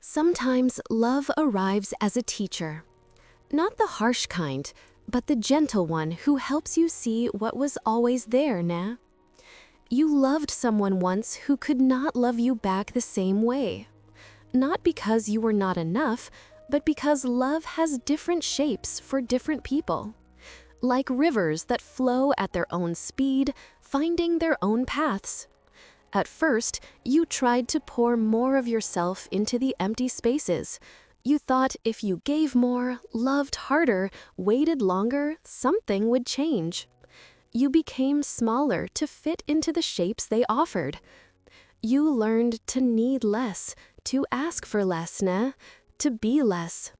Sometimes love arrives as a teacher. Not the harsh kind, but the gentle one who helps you see what was always there, nah? You loved someone once who could not love you back the same way. Not because you were not enough, but because love has different shapes for different people. Like rivers that flow at their own speed, finding their own paths. At first, you tried to pour more of yourself into the empty spaces. You thought if you gave more, loved harder, waited longer, something would change. You became smaller to fit into the shapes they offered. You learned to need less, to ask for less, nah? To be less.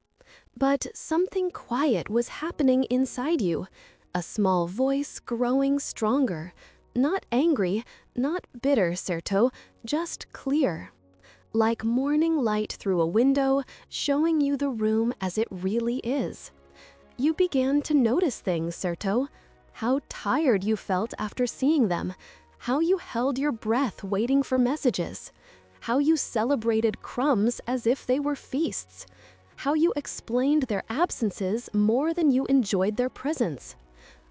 But something quiet was happening inside you, a small voice growing stronger. Not angry, not bitter, Serto, just clear. Like morning light through a window, showing you the room as it really is. You began to notice things, Serto. How tired you felt after seeing them. How you held your breath waiting for messages. How you celebrated crumbs as if they were feasts. How you explained their absences more than you enjoyed their presence.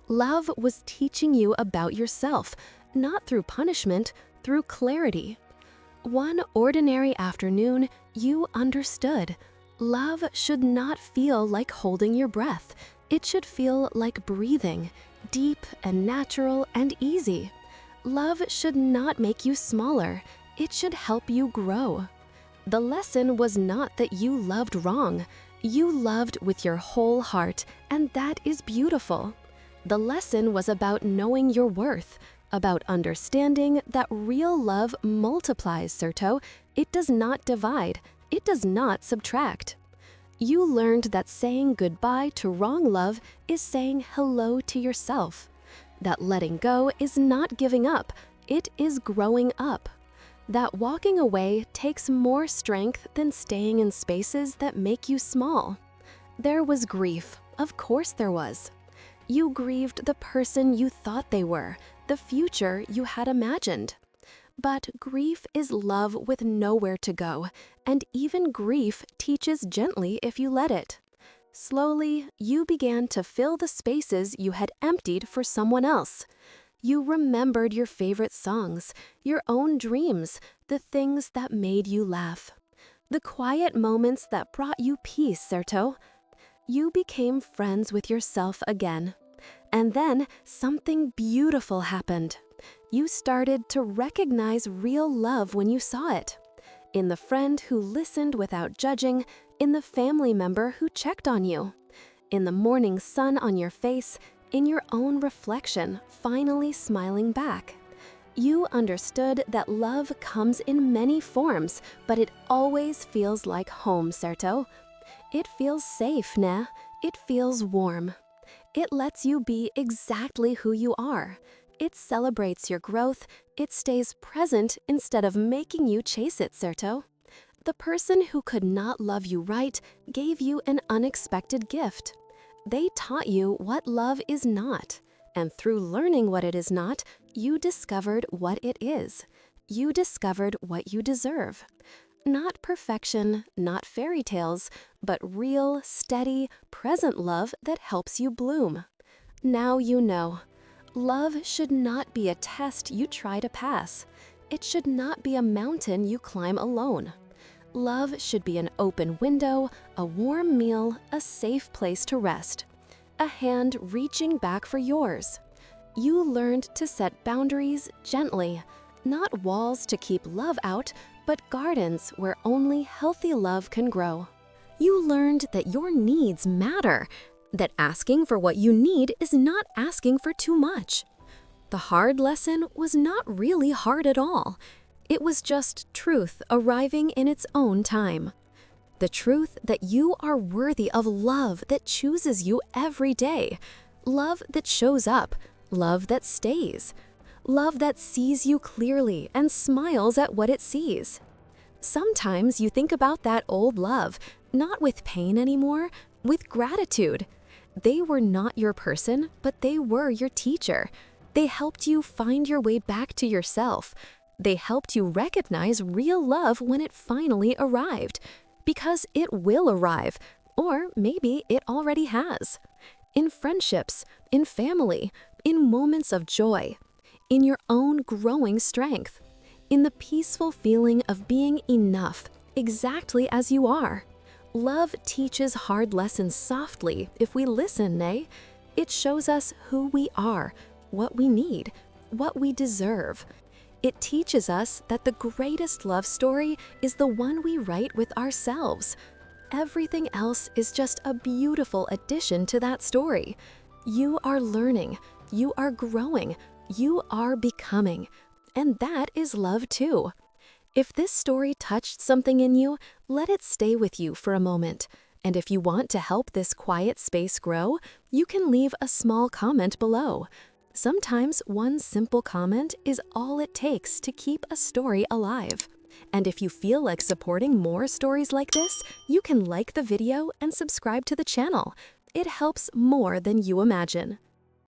Love was teaching you about yourself, not through punishment, through clarity. One ordinary afternoon, you understood. Love should not feel like holding your breath. It should feel like breathing, deep and natural and easy. Love should not make you smaller. It should help you grow. The lesson was not that you loved wrong. You loved with your whole heart, and that is beautiful. The lesson was about knowing your worth, about understanding that real love multiplies, Serto. It does not divide. It does not subtract. You learned that saying goodbye to wrong love is saying hello to yourself. That letting go is not giving up. It is growing up. That walking away takes more strength than staying in spaces that make you small. There was grief. Of course there was. You grieved the person you thought they were, the future you had imagined. But grief is love with nowhere to go, and even grief teaches gently if you let it. Slowly, you began to fill the spaces you had emptied for someone else. You remembered your favorite songs, your own dreams, the things that made you laugh. The quiet moments that brought you peace, Serto. You became friends with yourself again. And then something beautiful happened. You started to recognize real love when you saw it. In the friend who listened without judging, in the family member who checked on you, in the morning sun on your face, in your own reflection, finally smiling back. You understood that love comes in many forms, but it always feels like home, Serto. It feels safe, nah? It feels warm. It lets you be exactly who you are. It celebrates your growth. It stays present instead of making you chase it, Serto. The person who could not love you right gave you an unexpected gift. They taught you what love is not. And through learning what it is not, you discovered what it is. You discovered what you deserve. Not perfection, not fairy tales, but real, steady, present love that helps you bloom. Now you know. Love should not be a test you try to pass. It should not be a mountain you climb alone. Love should be an open window, a warm meal, a safe place to rest. A hand reaching back for yours. You learned to set boundaries gently, not walls to keep love out, but gardens where only healthy love can grow. You learned that your needs matter, that asking for what you need is not asking for too much. The hard lesson was not really hard at all. It was just truth arriving in its own time. The truth that you are worthy of love that chooses you every day. Love that shows up. Love that stays. Love that sees you clearly and smiles at what it sees. Sometimes you think about that old love, not with pain anymore, with gratitude. They were not your person, but they were your teacher. They helped you find your way back to yourself. They helped you recognize real love when it finally arrived. because it will arrive, or maybe it already has. In friendships, in family, in moments of joy, in your own growing strength, in the peaceful feeling of being enough, exactly as you are. Love teaches hard lessons softly if we listen, nay? It shows us who we are, what we need, what we deserve. It teaches us that the greatest love story is the one we write with ourselves. Everything else is just a beautiful addition to that story. You are learning, you are growing, you are becoming. And that is love too. If this story touched something in you, let it stay with you for a moment. And if you want to help this quiet space grow, you can leave a small comment below. Sometimes one simple comment is all it takes to keep a story alive. And if you feel like supporting more stories like this, you can like the video and subscribe to the channel. It helps more than you imagine.